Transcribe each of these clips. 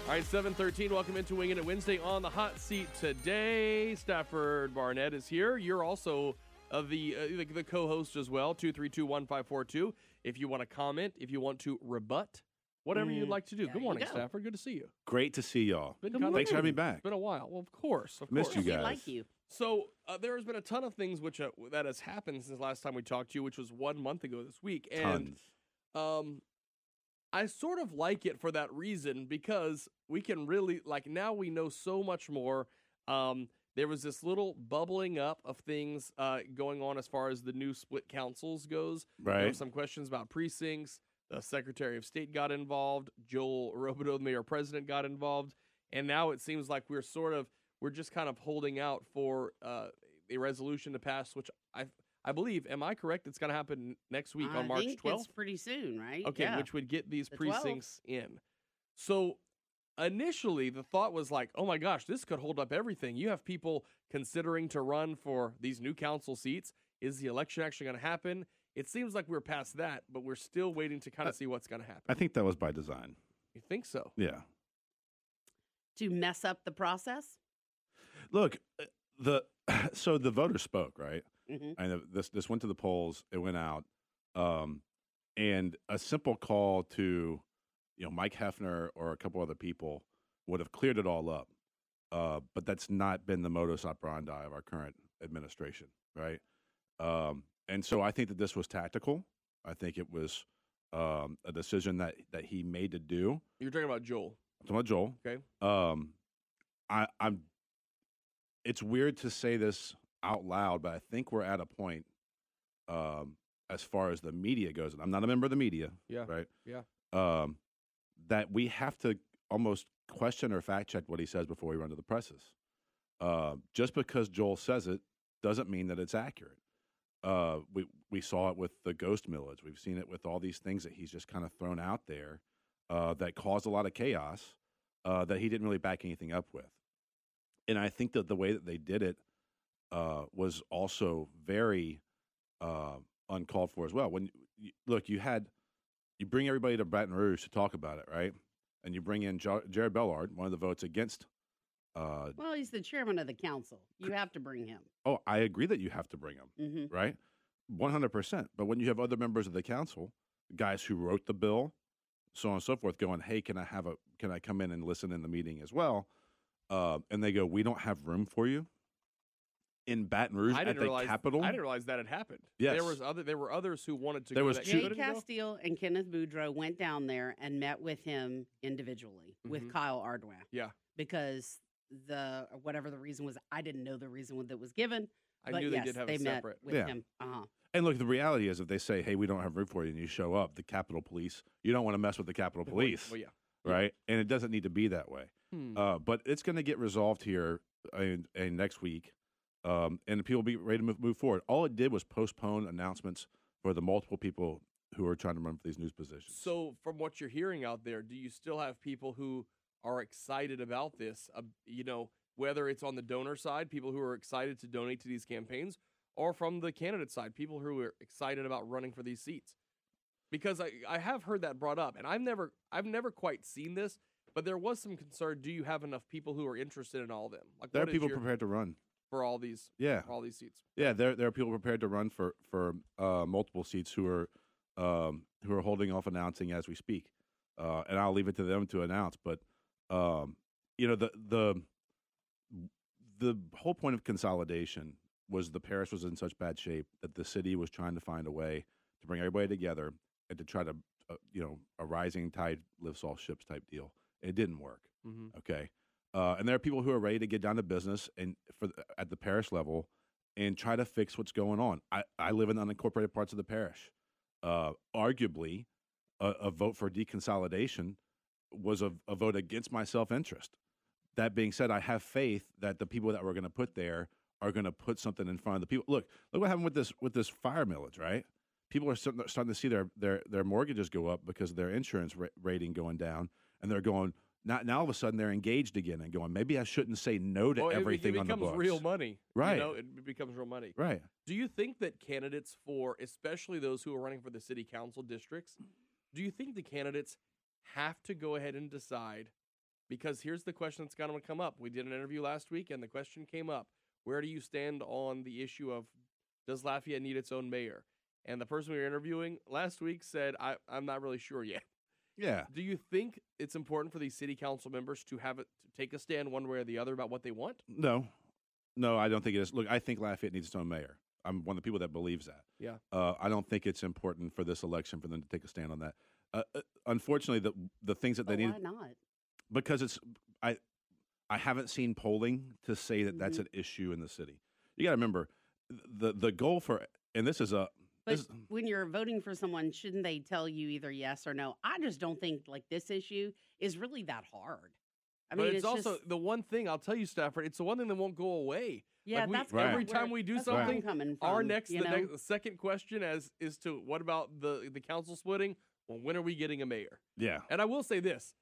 All right, 7:13. Welcome into Wingin' It Wednesday. On the hot seat today, Stafford Barnett is here. You're also the co-host as well. 232-1542. If you want to comment, if you want to rebut, whatever you'd like to do. Good morning, Stafford. Good to see you. Great to see y'all. Thanks for having me back. It's been a while. Well, of course. Missed you guys. We like you. So there has been a ton of things which that has happened since last time we talked to you, which was 1 month ago this week. And I sort of like it for that reason because we can really, now we know so much more. There was this little bubbling up of things going on as far as the new split councils goes. Right. There were some questions about precincts. The Secretary of State got involved. Joel Robideau, the mayor president, got involved. And now it seems like we're just kind of holding out for a resolution to pass, which I believe, am I correct? It's going to happen next week on March 12th? I think it's pretty soon, right? Okay, yeah. Which would get these The precincts in. So initially, the thought was like, oh my gosh, this could hold up everything. You have people considering to run for these new council seats. Is the election actually going to happen? It seems like we're past that, but we're still waiting to kind of see what's going to happen. I think that was by design. You think so? Yeah. To mess up the process? Look, so the voters spoke, right? Mm-hmm. And this went to the polls. It went out, and a simple call to, Mike Hefner or a couple other people would have cleared it all up. But that's not been the modus operandi of our current administration, right? And so I think that this was tactical. I think it was a decision that he made to do. You're talking about Joel. I'm talking about Joel. Okay. I'm. It's weird to say this out loud, but I think we're at a point, as far as the media goes, and I'm not a member of the media, right? Yeah. That we have to almost question or fact check what he says before we run to the presses. Just because Joel says it doesn't mean that it's accurate. We saw it with the ghost millage. We've seen it with all these things that he's just kind of thrown out there that caused a lot of chaos that he didn't really back anything up with. And I think that the way that they did it was also very uncalled for as well. When you bring everybody to Baton Rouge to talk about it, right? And you bring in Jared Bellard, one of the votes against. Well, he's the chairman of the council. You have to bring him. Oh, I agree that you have to bring him, Mm-hmm. right? 100%. But when you have other members of the council, guys who wrote the bill, so on and so forth, going, hey, can I come in and listen in the meeting as well? And they go, we don't have room for you in Baton Rouge at the Capitol. I didn't realize that had happened. Yes. There were others who wanted to There go. was Jay Castile and Kenneth Boudreaux went down there and met with him individually with Kyle Ardwin. Yeah. Because whatever the reason was, I didn't know the reason that was given. I but knew yes, they did have they a met separate. with him. Uh-huh. And look, the reality is if they say, hey, we don't have room for you, and you show up, the Capitol Police, you don't want to mess with the Capitol Police. Well, yeah. Right? And it doesn't need to be that way. But it's going to get resolved here next week, and people will be ready to move forward. All it did was postpone announcements for the multiple people who are trying to run for these news positions. So from what you're hearing out there, do you still have people who are excited about this, whether it's on the donor side, people who are excited to donate to these campaigns, or from the candidate side, people who are excited about running for these seats? Because I have heard that brought up, and I've never quite seen this, but there was some concern. Do you have enough people who are interested in all of them? Like, there are people prepared to run for all these. Yeah, for all these seats. Yeah, there are people prepared to run for multiple seats who are holding off announcing as we speak, and I'll leave it to them to announce. But the whole point of consolidation was the parish was in such bad shape that the city was trying to find a way to bring everybody together and to try to, a rising tide lifts all ships type deal. It didn't work. Mm-hmm. Okay. And there are people who are ready to get down to business and at the parish level and try to fix what's going on. I live in unincorporated parts of the parish. Arguably, a vote for deconsolidation was a vote against my self-interest. That being said, I have faith that the people that we're going to put there are going to put something in front of the people. Look what happened with this fire millage, right? People are starting to see their mortgages go up because of their insurance rating going down, and they're going, now all of a sudden they're engaged again and going, maybe I shouldn't say no to everything on the books. It becomes real money. Right. It becomes real money. Right. Do you think that candidates especially those who are running for the city council districts, do you think the candidates have to go ahead and decide because here's the question that's going to come up. We did an interview last week, and the question came up: where do you stand on the issue of does Lafayette need its own mayor? And the person we were interviewing last week said, I'm not really sure yet. Yeah. Do you think it's important for these city council members to take a stand one way or the other about what they want? No, I don't think it is. Look, I think Lafayette needs its own mayor. I'm one of the people that believes that. Yeah. I don't think it's important for this election for them to take a stand on that. Unfortunately, the things that they need. Why not? Because I haven't seen polling to say that that's an issue in the city. You got to remember the goal for, and this is a. But when you're voting for someone, shouldn't they tell you either yes or no? I just don't think like this issue is really that hard. I mean, it's also just, the one thing I'll tell you, Stafford. It's the one thing that won't go away. Yeah, like that's right. every time we do something. Our next, the second question is to what about the council splitting? Well, when are we getting a mayor? Yeah. And I will say this: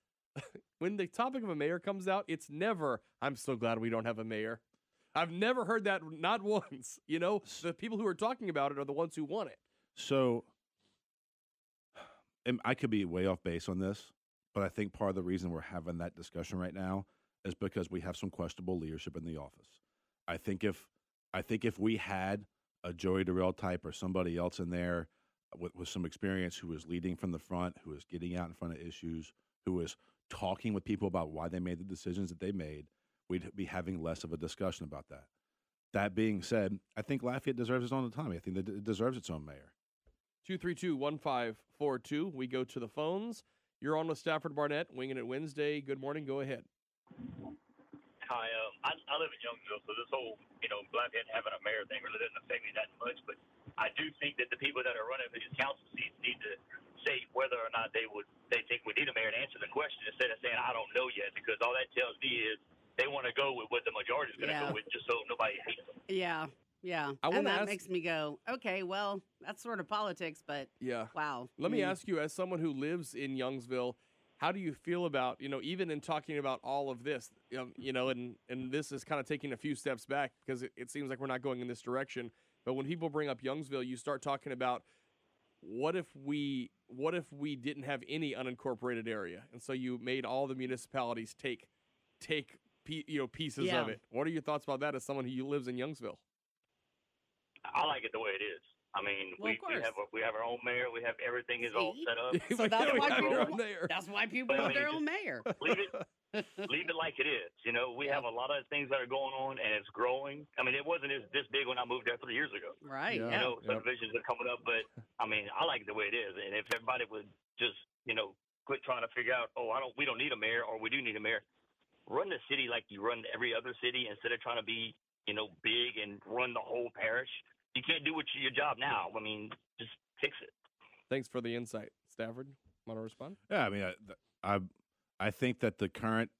when the topic of a mayor comes out, it's never. I'm so glad we don't have a mayor. I've never heard that, not once. You know, the people who are talking about it are the ones who want it. So, and I could be way off base on this, but I think part of the reason we're having that discussion right now is because we have some questionable leadership in the office. I think if we had a Joey Durrell type or somebody else in there with some experience who is leading from the front, who is getting out in front of issues, who is talking with people about why they made the decisions that they made, we'd be having less of a discussion about that. That being said, I think Lafayette deserves its own autonomy. I think that it deserves its own mayor. 232-1542. We go to the phones. You're on with Stafford Barnett, Wingin' It Wednesday. Good morning. Go ahead. Hi, I live in Youngsville, so this whole, Lafayette having a mayor thing really doesn't affect me that much. But I do think that the people that are running for these council seats need to say whether or not they think we need a mayor and answer the question instead of saying, I don't know yet, because all that tells me is they want to go with what the majority is going to go with just so nobody hates them. Yeah. And that makes me go, okay, well, that's sort of politics, but wow. Let me ask you, as someone who lives in Youngsville, how do you feel about, even in talking about all of this, and this is kind of taking a few steps back because it seems like we're not going in this direction. But when people bring up Youngsville, you start talking about what if we didn't have any unincorporated area, and so you made all the municipalities take pieces of it. What are your thoughts about that as someone who lives in Youngsville? I like it the way it is. I mean, we have our own mayor. We have everything is all set up. So that's why people want their own mayor. Leave it like it is. We have a lot of things that are going on, and it's growing. I mean, it wasn't this big when I moved there 3 years ago. Right. Subdivisions are coming up, but I mean, I like it the way it is. And if everybody would just, quit trying to figure out, we don't need a mayor, or we do need a mayor. Run the city like you run every other city instead of trying to be, big and run the whole parish. You can't do your job now. I mean, just fix it. Thanks for the insight. Stafford, want to respond? Yeah, I mean, I think that the current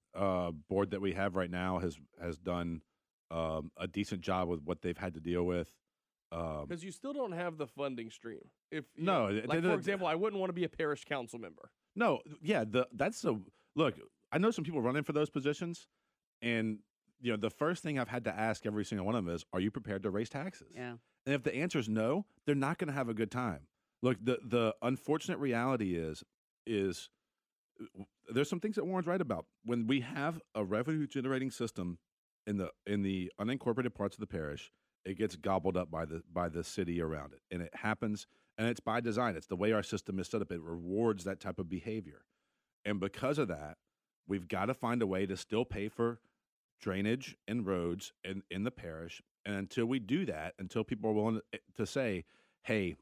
board that we have right now has done a decent job with what they've had to deal with. Because you still don't have the funding stream. For example, I wouldn't want to be a parish council member. No, yeah, look. I know some people running for those positions, and the first thing I've had to ask every single one of them is, are you prepared to raise taxes? Yeah. And if the answer is no, they're not going to have a good time. Look, the unfortunate reality is there's some things that Warren's right about. When we have a revenue generating system in the unincorporated parts of the parish, it gets gobbled up by the city around it, and it happens. And it's by design. It's the way our system is set up. It rewards that type of behavior, and because of that, we've got to find a way to still pay for drainage and roads in the parish. And until we do that, until people are willing to say, hey,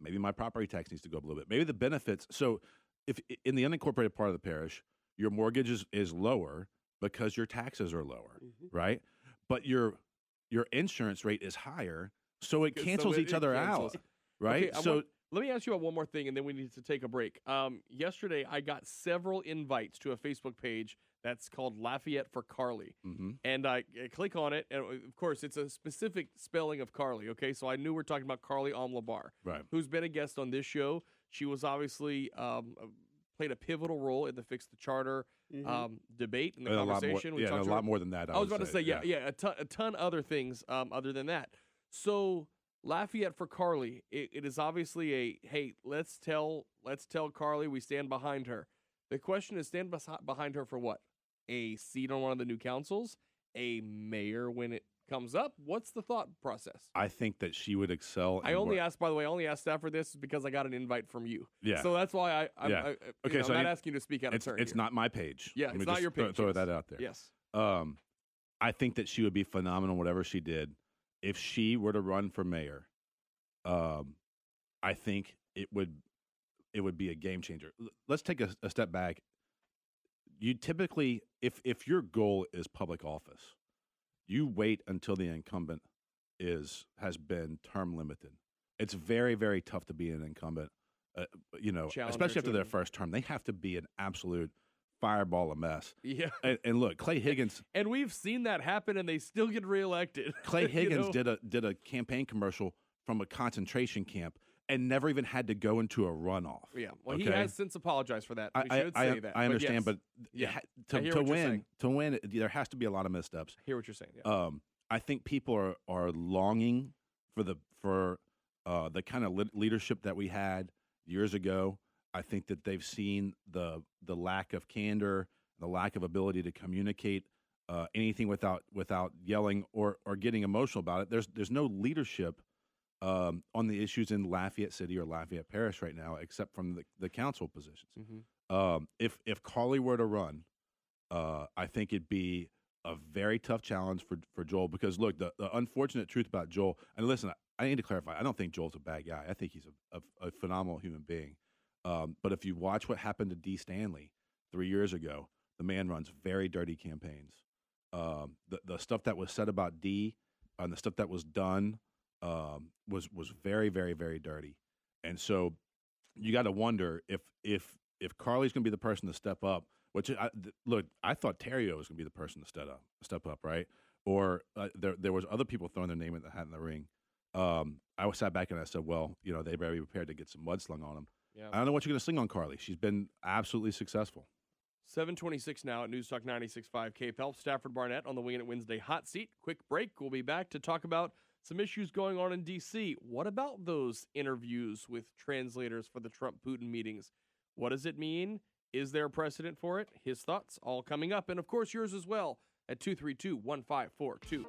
maybe my property tax needs to go up a little bit, maybe the benefits. So if in the unincorporated part of the parish, your mortgage is lower because your taxes are lower, right? But your insurance rate is higher, so it cancels each other out, right? Okay, let me ask you about one more thing, and then we need to take a break. Yesterday, I got several invites to a Facebook page that's called Lafayette for Carly. Mm-hmm. And I click on it, and of course, it's a specific spelling of Carly, okay? So I knew we're talking about Carly Omlabar, right, who's been a guest on this show. She was obviously played a pivotal role in the Fix the Charter debate and the conversation. A lot more than that. I was about to say, a ton other things other than that. So Lafayette for Carly, it is obviously hey, let's tell Carly we stand behind her. The question is, stand behind her for what? a seat on one of the new councils, a mayor when it comes up? What's the thought process? I think that she would excel. I only asked Stafford this because I got an invite from you. Yeah. So that's why I'm not asking you to speak out of turn. It's not my page. Yeah, Let it's me not your page. Throw that out there. Yes. I think that she would be phenomenal, whatever she did. If she were to run for mayor, I think it would be a game changer. Let's take a step back. You typically, if your goal is public office, you wait until the incumbent has been term limited. It's very, very tough to be an incumbent, especially after their first term. They have to be an absolute fireball of mess. Yeah. And look, Clay Higgins. And we've seen that happen, and they still get reelected. Clay Higgins did a campaign commercial from a concentration camp and never even had to go into a runoff. Yeah. Well, he has since apologized for that. We should say that. I understand, but to win, there has to be a lot of missteps. I hear what you're saying. Yeah. I think people are longing for the kind of leadership that we had years ago. I think that they've seen the lack of candor, the lack of ability to communicate anything without yelling or getting emotional about it. There's no leadership on the issues in Lafayette City or Lafayette Parish right now, except from the council positions. Mm-hmm. If Carly were to run, I think it'd be a very tough challenge for Joel, because look, the unfortunate truth about Joel, and listen, I need to clarify, I don't think Joel's a bad guy. I think he's a phenomenal human being. But if you watch what happened to Dee Stanley 3 years ago, the man runs very dirty campaigns. The stuff that was said about Dee and the stuff that was done was very, very, very dirty. And so you got to wonder if Carly's going to be the person to step up. Which I thought Terrio was going to be the person to step up, right? Or there was other people throwing their name in the hat in the ring. I sat back and I said, well, they better be prepared to get some mud slung on them. Yeah. I don't know what you're going to sling on Carly. She's been absolutely successful. 7:26 now at News Talk 96.5 KPEL. Stafford Barnett on the Wingin' It Wednesday hot seat. Quick break. We'll be back to talk about some issues going on in D.C. What about those interviews with translators for the Trump-Putin meetings? What does it mean? Is there a precedent for it? His thoughts all coming up. And, of course, yours as well at 232-1542.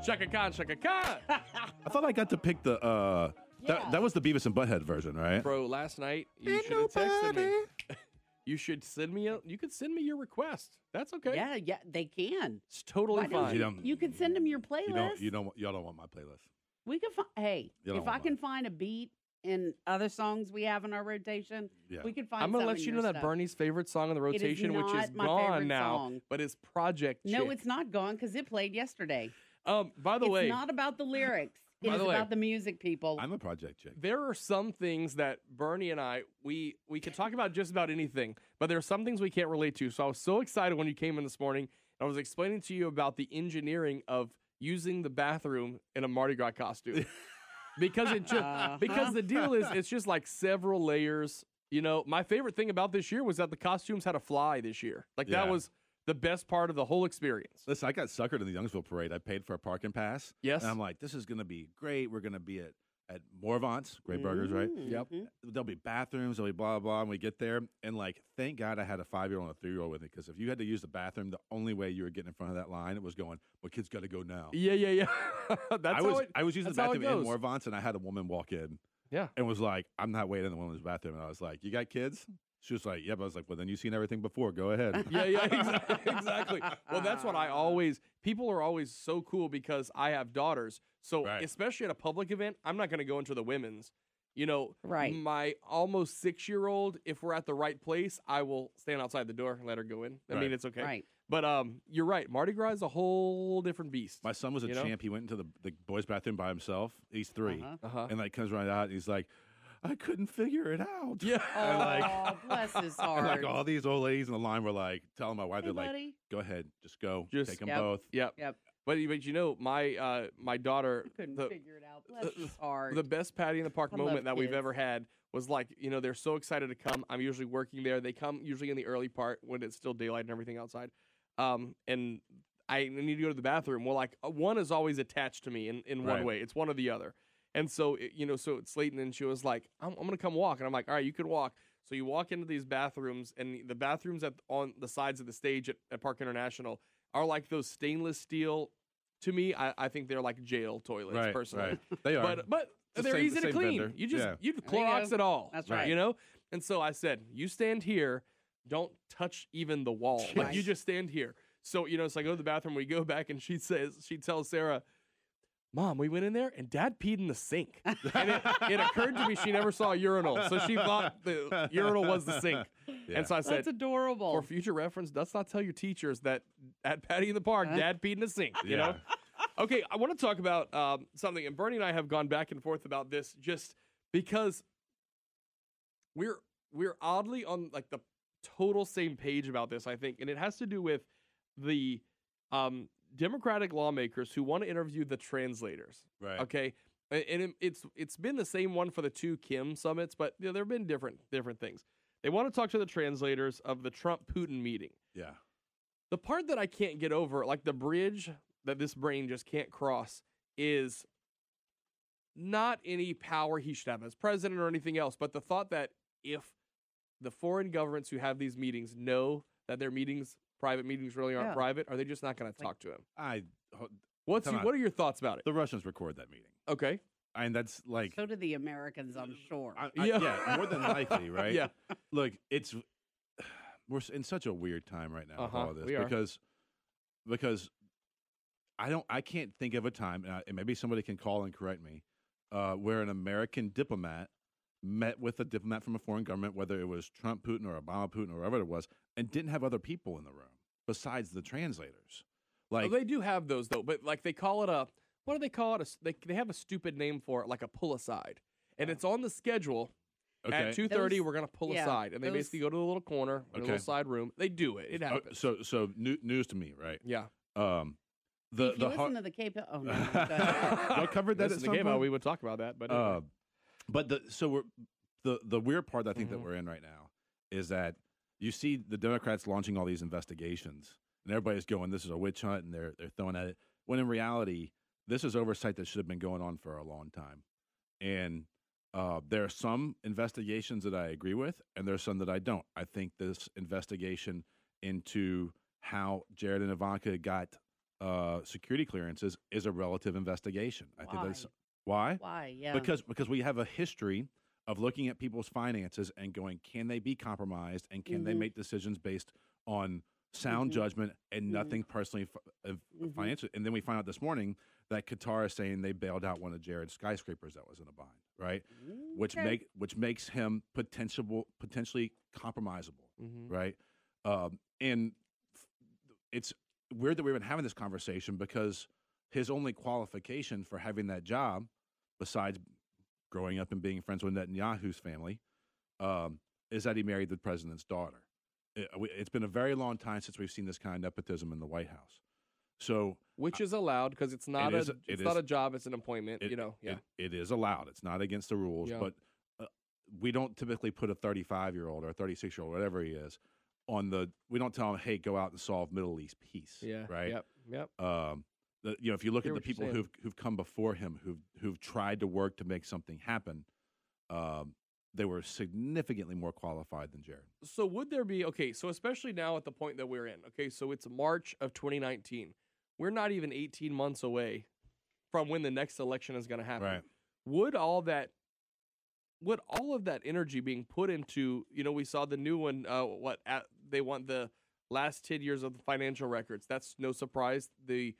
Shaka Khan, Shaka Khan! I thought I got to pick the that was the Beavis and Butthead version, right? Bro, last night you should have texted me. You should send me you could send me your request. That's okay. Yeah, they can. It's totally fine. You could send them your playlist. Y'all don't want my playlist. We could if I can find a beat and other songs we have in our rotation, we could find. I'm gonna let you know that Bernie's favorite song on the rotation, which is gone now, but it's Project Chick. No, it's not gone because it played yesterday. By the way, it's not about the lyrics. It is about the music, people. I'm a Project Chick. There are some things that Bernie and I we can talk about just about anything, but there are some things we can't relate to. So I was so excited when you came in this morning. I was explaining to you about the engineering of using the bathroom in a Mardi Gras costume. Because because the deal is it's just like several layers. My favorite thing about this year was that the costumes had a fly this year. That was the best part of the whole experience. Listen, I got suckered in the Youngsville parade. I paid for a parking pass. Yes. And I'm like, this is going to be great. We're going to be at Morvant's, great burgers, right? Yep. There'll be bathrooms, there'll be blah, blah, and we get there. And thank God I had a 5-year-old and a 3-year-old with me, because if you had to use the bathroom, the only way you were getting in front of that line, it was going, well, kids got to go now. Yeah. I was using the bathroom in Morvant's, and I had a woman walk in. Yeah. And was like, I'm not waiting in the women's bathroom. And I was like, you got kids? She was like, yeah, but I was like, well, then you've seen everything before. Go ahead. Yeah, exactly. Well, that's what people are always so cool because I have daughters. So especially at a public event, I'm not going to go into the women's. Right. My almost 6-year-old, if we're at the right place, I will stand outside the door and let her go in. I mean, it's okay. Right. But you're right. Mardi Gras is a whole different beast. My son was a champ. He went into the boys' bathroom by himself. He's 3. And comes right out and he's like, I couldn't figure it out. Yeah. Oh, bless his heart. All these old ladies in the line were telling my wife, they're buddy. go ahead, just go. Take them both. Yep. But my daughter couldn't figure it out. Bless his heart. The best Patty in the Park moment that we've ever had was they're so excited to come. I'm usually working there. They come usually in the early part when it's still daylight and everything outside. And I need to go to the bathroom. Well, one is always attached to me in one way. It's one or the other. And so, so it's Slayton, and she was like, I'm going to come walk. And I'm like, all right, you can walk. So you walk into these bathrooms, and the bathrooms on the sides of the stage at Park International are like those stainless steel. To me, I think they're like jail toilets, personally. Right. They are. But It's the they're same- easy to same clean. vendor. You just Yeah. you There you Clorox go. it all. That's right. You know. And so I said, you stand here, don't touch even the wall. Like Right. you just stand here. So so I go to the bathroom. We go back, and she tells Sarah, Mom, we went in there and Dad peed in the sink. And it occurred to me she never saw a urinal, so she thought the urinal was the sink. Yeah. And so I said, That's adorable. for future reference, let's not tell your teachers that at Patty in the Park, Dad peed in the sink. You know? Okay, I want to talk about something, and Bernie and I have gone back and forth about this just because we're oddly on like the total same page about this, I think, and it has to do with the Democratic lawmakers who want to interview the translators. Right. Okay, and it's been the same one for the two Kim summits, but there have been different things. They want to talk to the translators of the Trump-Putin meeting. Yeah. The part that I can't get over, like the bridge that this brain just can't cross, is not any power he should have as president or anything else, but the thought that if the foreign governments who have these meetings know that their meetings, private meetings, really aren't Yeah. private, are they just not going to talk to him? What Come on. are your thoughts about it? The Russians record that meeting. Okay. And that's like, So do the Americans, I'm sure. yeah, more than likely, right? Yeah. Look, we're in such a weird time right now with all of this we are. because I can't think of a time, and maybe somebody can call and correct me, where an American diplomat met with a diplomat from a foreign government, whether it was Trump Putin or Obama Putin or whoever it was, and didn't have other people in the room besides the translators. Like, Well, they do have those though, but like they call it what do they call it? They have a stupid name for it, like a pull aside, and it's on the schedule. okay, At 2:30, Those- we're gonna pull yeah, aside, and they those- basically go to the little corner, a Okay. little side room. They do it. It happens. so news to me, right? Yeah. The if you the listen to the Cape, oh no, go ahead. I covered that Listen at to some Game Out, point. we would talk about that, but anyway. But the weird part I think that Mhm. we're in right now is that you see the Democrats launching all these investigations, and everybody's going, "This is a witch hunt," and they're throwing at it. When in reality, this is oversight that should have been going on for a long time. And there are some investigations that I agree with, and there are some that I don't. I think this investigation into how Jared and Ivanka got security clearances is a relative investigation. I think that's why. Why? Yeah. Because we have a history of looking at people's finances and going, can they be compromised, and can they Mhm. make decisions based on sound Mhm. judgment and Mhm. nothing personally Mhm. financial. And then we find out this morning that Qatar is saying they bailed out one of Jared's skyscrapers that was in a bind, right? Which Okay. makes him potentially compromisable, Mhm. right? And it's weird that we've been having this conversation because his only qualification for having that job, besides growing up and being friends with Netanyahu's family, is that he married the president's daughter. It's been a very long time since we've seen this kind of nepotism in the White House. So, Which is allowed because it's not is- a it not is- a job, it's an appointment. it, Yeah. it is allowed. It's not against the rules, Yeah. but we don't typically put a 35-year-old or a 36-year-old, whatever he is, we don't tell him, hey, go out and solve Middle East peace. Yeah. Right. Yep. If you look Hear at the what you're people saying. who've come before him, who've tried to work to make something happen, they were significantly more qualified than Jared. So would there be so especially now at the point that we're in, so it's March of 2019. We're not even 18 months away from when the next election is going to happen. Right. Would all of that energy being put into, we saw the new one, they want the last 10 years of the financial records. That's no surprise. The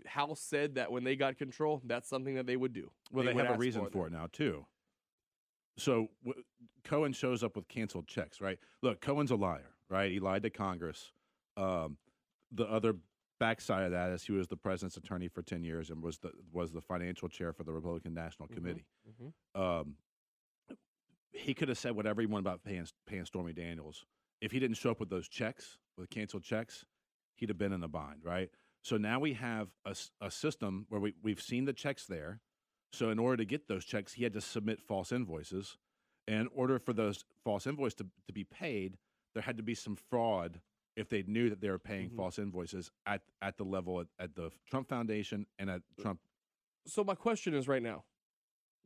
House said that when they got control, that's something that they would do. Well, they would have a ask reason for it now, too. So Cohen shows up with canceled checks, right? Look, Cohen's a liar, right? He lied to Congress. The other backside of that is he was the president's attorney for 10 years and was the financial chair for the Republican National Committee. He could have said whatever he wanted about paying Stormy Daniels. If he didn't show up with those checks, with canceled checks, he'd have been in a bind, right? So now we have a system where we've seen the checks there. So in order to get those checks, he had to submit false invoices. And in order for those false invoices to be paid, there had to be some fraud if they knew that they were paying false invoices at the level at the Trump Foundation and at Trump. So my question is right now,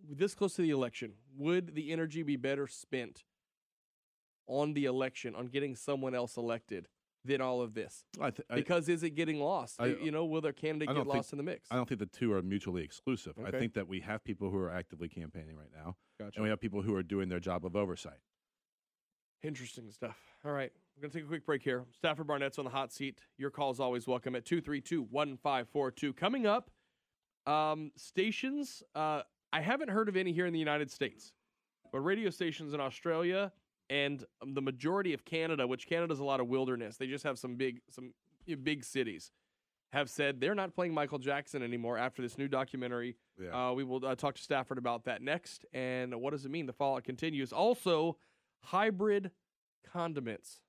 this close to the election, would the energy be better spent on the election, on getting someone else elected, than all of this? Because is it getting lost? Will their candidate get lost in the mix? I don't think the two are mutually exclusive. Okay. I think that we have people who are actively campaigning right now, Gotcha. and we have people who are doing their job of oversight. Interesting stuff. All right. We're going to take a quick break here. Stafford Barnett's on the hot seat. Your call is always welcome at 232-1542. Coming up, stations, I haven't heard of any here in the United States, but radio stations in Australia and the majority of Canada, which Canada's a lot of wilderness, they just have some big cities, have said they're not playing Michael Jackson anymore after this new documentary. Yeah. We will talk to Stafford about that next. And what does it mean? The fallout continues. Also, hybrid condiments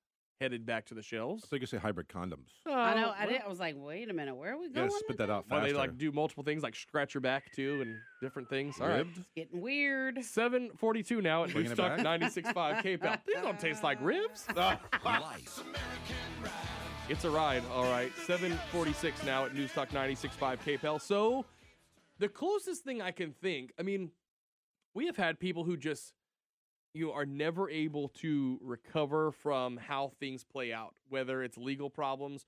headed back to the shelves. I think you say hybrid condoms. I know. I was like, wait a minute. Where are we You going? gotta spit that out Well, faster. they do multiple things like scratch your back too and different things. All right. It's getting weird. 7:42 now at Bringing it Newstalk back? 96.5 K-Pal. These don't taste like ribs. Life. It's a ride. All right. 7:46 now at Newstalk 96.5 K-Pal. So the closest thing I can think, we have had people who just are never able to recover from how things play out, whether it's legal problems.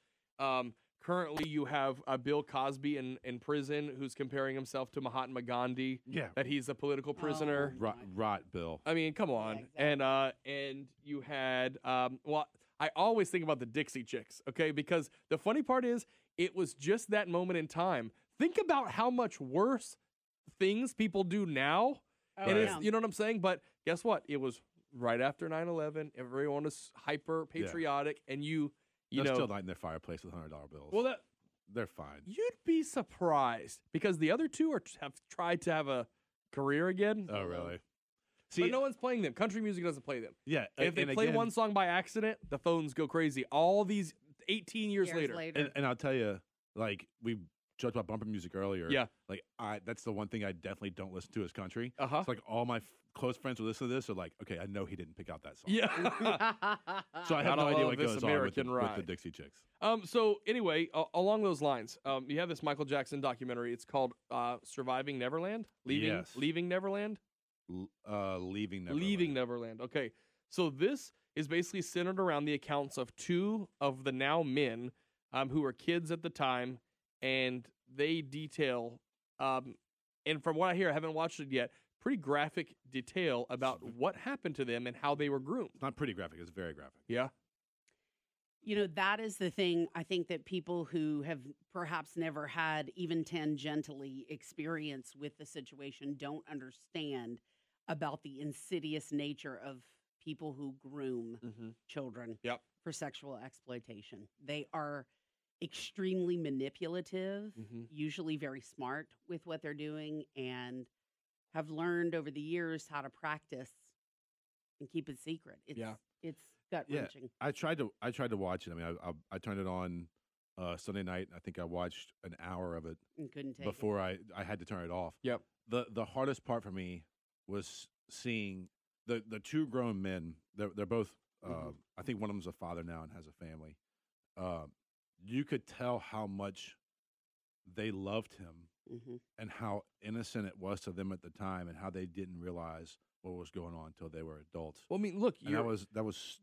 Currently, you have Bill Cosby in prison who's comparing himself to Mahatma Gandhi, that he's a political prisoner. Rot, Bill. I mean, come on. Yeah, exactly. And you had, I always think about the Dixie Chicks, okay? Because the funny part is it was just that moment in time. Think about how much worse things people do now. And it's, you know what I'm saying? But guess what? It was right after 9/11. Everyone was hyper patriotic, and They're know, still lighting their fireplace with $100 bills. well, they're fine. you'd be surprised because the other two have tried to have a career again. Oh, really? But no one's playing them. Country music doesn't play them. Yeah. And if they play one song by accident, the phones go crazy. All these 18 years later. And I'll tell you, like, we joked about bumper music earlier. Yeah. Like, that's the one thing I definitely don't listen to is country. Uh-huh. It's like all my close friends who listen to this are like, okay, I know he didn't pick out that song. Yeah. So I have Gotta no idea love what this goes on American with the ride. Dixie Chicks. So anyway, along those lines, you have this Michael Jackson documentary. It's called Surviving Neverland? Leaving Neverland? Leaving Neverland. Leaving Neverland. Okay. So this is basically centered around the accounts of two of the now men who were kids at the time, and they detail, and from what I hear, I haven't watched it yet, pretty graphic detail about what happened to them and how they were groomed. It's not pretty graphic. It's very graphic. Yeah. That is the thing. I think that people who have perhaps never had even tangentially experience with the situation don't understand about the insidious nature of people who groom children Yep. for sexual exploitation. They are extremely manipulative, usually very smart with what they're doing, and have learned over the years how to practice and keep it secret. It's gut wrenching. I tried to watch it. I mean, I turned it on Sunday night. I think I watched an hour of it And couldn't take before I had to turn it off. Yep. The hardest part for me was seeing the two grown men. They're both. I think one of them's a father now and has a family. You could tell how much they loved him and how innocent it was to them at the time, and how they didn't realize what was going on until they were adults. Well, I mean, look, And that was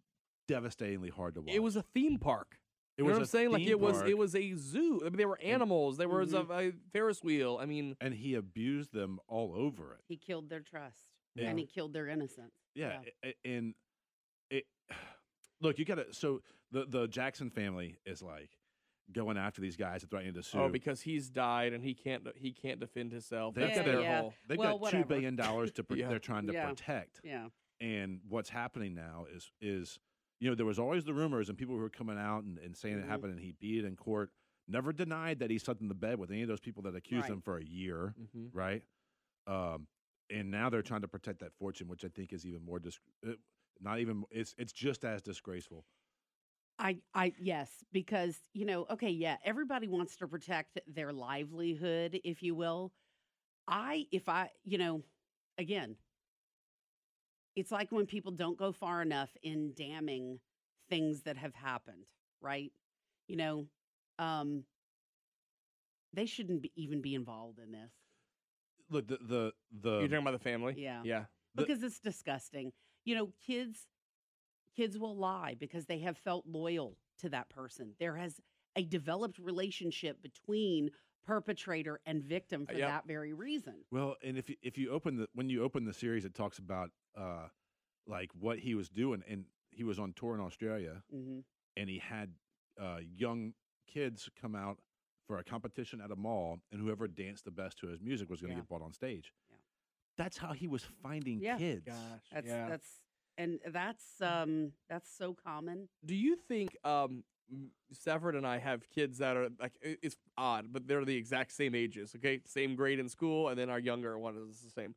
devastatingly hard to watch. it was a theme park. It You was know what I'm a saying? Like theme park. it was a zoo. I mean, there were animals. There was a Ferris wheel. I mean, And he abused them all over it. He killed their trust Yeah. and he killed their innocence. Yeah, and it. Look, you got to. So the Jackson family is like going after these guys and threatening to sue. because he's died and he can't defend himself. They've That's got their yeah. whole. They've Well, got $2 whatever. billion to Yeah. they're trying to Yeah. protect. Yeah. And what's happening now is there was always the rumors and people who were coming out and saying it happened, and he beat it in court. Never denied that he slept in the bed with any of those people that accused Right. him for a year, Mhm. right? And now they're trying to protect that fortune, which I think is even more not even it's just as disgraceful. Yes, because, everybody wants to protect their livelihood, if you will. Again, it's like when people don't go far enough in damning things that have happened, right? They shouldn't even be involved in this. Look, the You're talking about the family. Yeah. Yeah. Because it's disgusting. kids will lie because they have felt loyal to that person. There has a developed relationship between perpetrator and victim for Yep. that very reason. Well, and if you open when you open the series, it talks about like what he was doing, and he was on tour in Australia, Mm-hmm. and he had young kids come out for a competition at a mall, and whoever danced the best to his music was going to Yeah. get brought on stage. Yeah. That's how he was finding Yeah. kids. Gosh, That's so common. Do you think Stafford and I have kids that are like it's odd, but they're the exact same ages, okay? Same grade in school, and then our younger one is the same.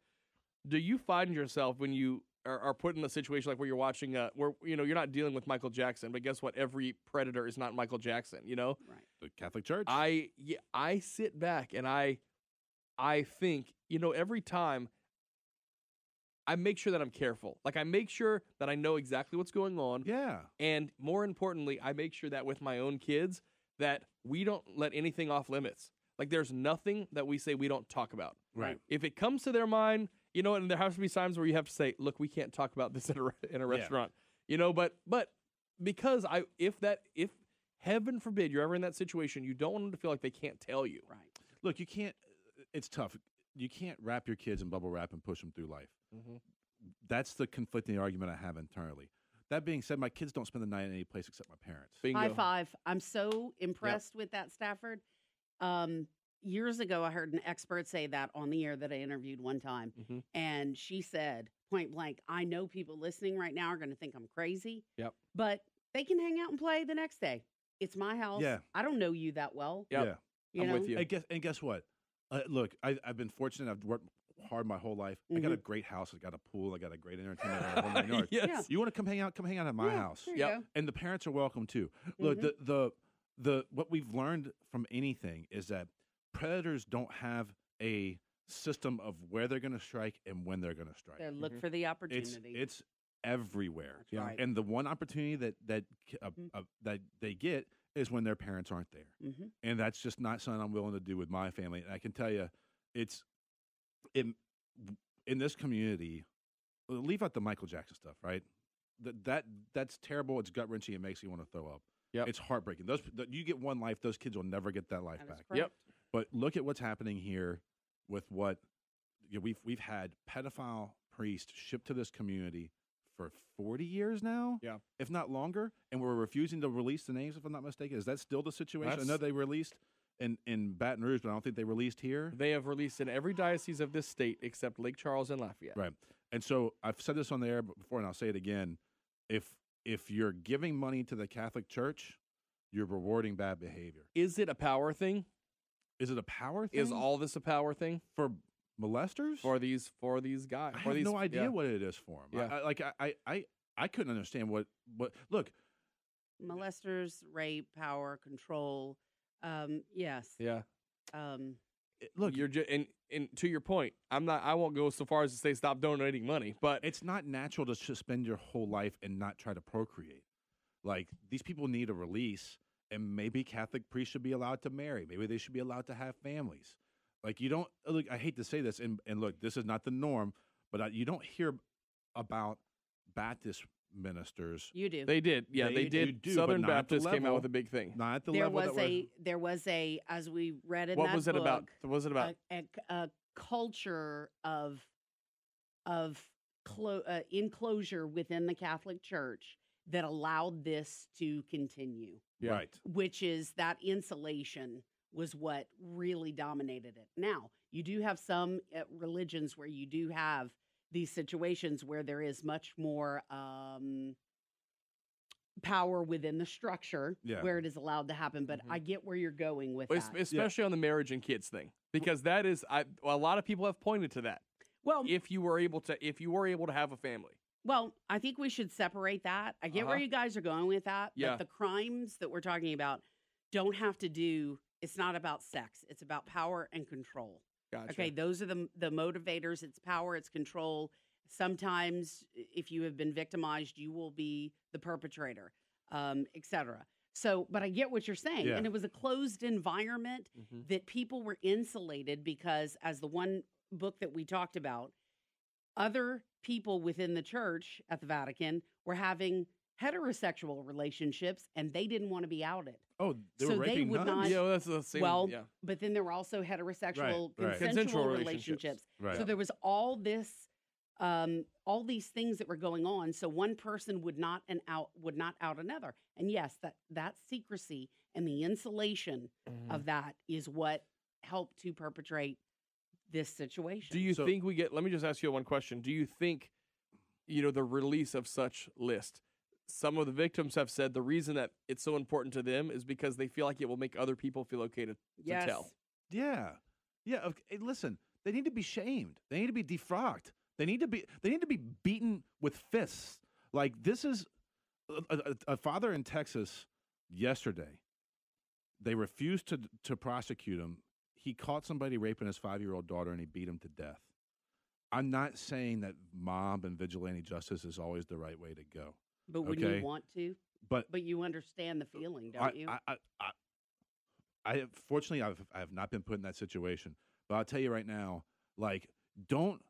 Do you find yourself when you are put in a situation like where you're watching where you're not dealing with Michael Jackson, but guess what? Every predator is not Michael Jackson, Right. The Catholic Church. I sit back and I think, every time I make sure that I'm careful. Like I make sure that I know exactly what's going on. yeah. And more importantly, I make sure that with my own kids that we don't let anything off limits. Like there's nothing that we say we don't talk about. Right. If it comes to their mind, and there has to be times where you have to say, look, we can't talk about this in a restaurant. But because if heaven forbid you're ever in that situation, you don't want them to feel like they can't tell you. Right. Look, you can't. It's tough. You can't wrap your kids in bubble wrap and push them through life. Mm-hmm. That's the conflicting argument I have internally. That being said, my kids don't spend the night in any place except my parents. Bingo. High five. I'm so impressed with that, Stafford. Years ago, I heard an expert say that on the air that I interviewed one time. Mm-hmm. And she said, point blank, I know people listening right now are going to think I'm crazy. Yep. But they can hang out and play the next day. It's my house. Yeah. I don't know you that well. Yep. Yeah. You know? with you. And guess what? Look, I've been fortunate. I've worked hard my whole life. I got a great house. I got a pool. I got a great entertainment. I got a whole 9 yards. Yes. Yeah. You want to come hang out? Come hang out at my Yeah, house. there you Yep. go. And the parents are welcome too. Look, the what we've learned from anything is that predators don't have a system of where they're going to strike and when they're going to strike. They look for the opportunity. It's everywhere. That's right. And the one opportunity that they get is when their parents aren't there. Mm-hmm. And that's just not something I'm willing to do with my family. And I can tell you, in this community, leave out the Michael Jackson stuff, right? That's terrible. It's gut wrenching. It makes you want to throw up. Yep. It's heartbreaking. You get one life; those kids will never get that life That is back. correct. Yep. But look at what's happening here with what we've had pedophile priests shipped to this community for 40 years now, if not longer, and we're refusing to release the names, if I'm not mistaken. Is that still the situation? I know they released in Baton Rouge, but I don't think they released here. They have released in every diocese of this state except Lake Charles and Lafayette. Right. And so I've said this on the air before, and I'll say it again. If you're giving money to the Catholic Church, you're rewarding bad behavior. Is it a power thing? Is it a power thing? Is all this a power thing for molesters? for these guys? I have no idea what it is for them. Yeah. I couldn't understand what. Look, Molesters, rape, power, control. Yes. Yeah. look, You're just and to your point, I won't go so far as to say stop donating money, but it's not natural to just spend your whole life and not try to procreate. Like, these people need a release, and maybe Catholic priests should be allowed to marry. Maybe they should be allowed to have families. Like, you don't look. I hate to say this, and look, this is not the norm, but you don't hear about Baptist ministers. You do. they did. Yeah, they You did. do, Southern but not at the Baptist came out level- with a big thing. Not at the there level was that there was a as we read in What that was it book, about? What was it about? a culture of enclosure within the Catholic Church that allowed this to continue, Yeah. Right. which is that insulation was what really dominated it. Now, you do have some religions where you do have these situations where there is much more power within the structure Yeah. where it is allowed to happen. But I get where you're going with that. Especially on the marriage and kids thing, because that is a lot of people have pointed to that. Well, If you were able to have a family, Well, I think we should separate that. I get where you guys are going with that. Yeah. But the crimes that we're talking about don't have to do, it's not about sex. It's about power and control. gotcha. Okay, those are the motivators. It's power, it's control. Sometimes if you have been victimized, you will be the perpetrator, et cetera. So, but I get what you're saying. Yeah. And it was a closed environment Mhm. that people were insulated because, as the one book that we talked about, other people within the church at the Vatican were having heterosexual relationships, and they didn't want to be outed. Oh, they So were they raping would nuns? not- Yeah, well, that's the same. Well, yeah. but then there were also heterosexual Right. consensual Consensual relationships. Right. So there was all these things that were going on. So one person would not out another. And yes, that secrecy and the insulation of that is what helped to perpetrate this situation. Do you think we get? Let me just ask you one question. Do you think, the release of such list? Some of the victims have said the reason that it's so important to them is because they feel like it will make other people feel okay to Yes. tell. Yeah. Yeah. Okay. Hey, listen, they need to be shamed. They need to be defrocked. They need to be beaten with fists. Like, this is a father in Texas yesterday. They refused to prosecute him. He caught somebody raping his 5-year-old daughter, and he beat him to death. I'm not saying that mob and vigilante justice is always the right way to go. But when okay? you want to, But you understand the feeling, don't you? I fortunately I have not been put in that situation. But I'll tell you right now, like, don't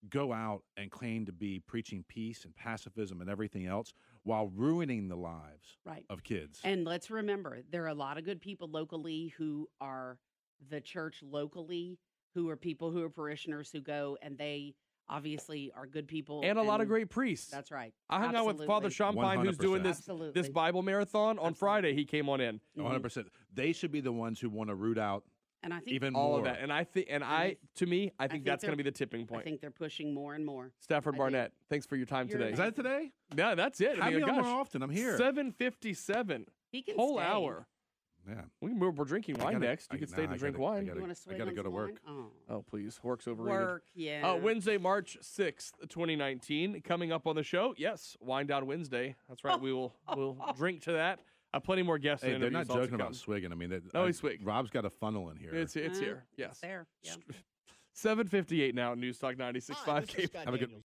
go out and claim to be preaching peace and pacifism and everything else while ruining the lives of kids. And let's remember, there are a lot of good people locally who are the church locally, who are people who are parishioners who go, and they obviously are good people. And a lot of great priests. That's right. I hung out with Father Champagne, who's doing this Bible marathon on Friday. He came on in. 100%. They should be the ones who want to root out and I think even all more of that. And I think that's going to be the tipping point. I think they're pushing more and more. Stafford Barnett, thanks for your time today. Is that today? Yeah, that's it. Have me on more often. I'm here. 7:57. He can whole stay. hour. Yeah. We're drinking wine next. You can stay to drink wine. You want to swig I gotta on go to some work. wine? Oh, please. Work's overrated. Work, yeah. Wednesday, March 6th, 2019. Coming up on the show, yes, Wine Down Wednesday. That's right. we'll drink to that. Plenty more guests. Hey, and they're not interviews joking to about come. swigging. I mean, he's swigging. Rob's got a funnel in here. It's here. Yes. It's there. Yeah. 7:58 now. News Talk 96.5. Hi, this is Scott Have a good. Daniels.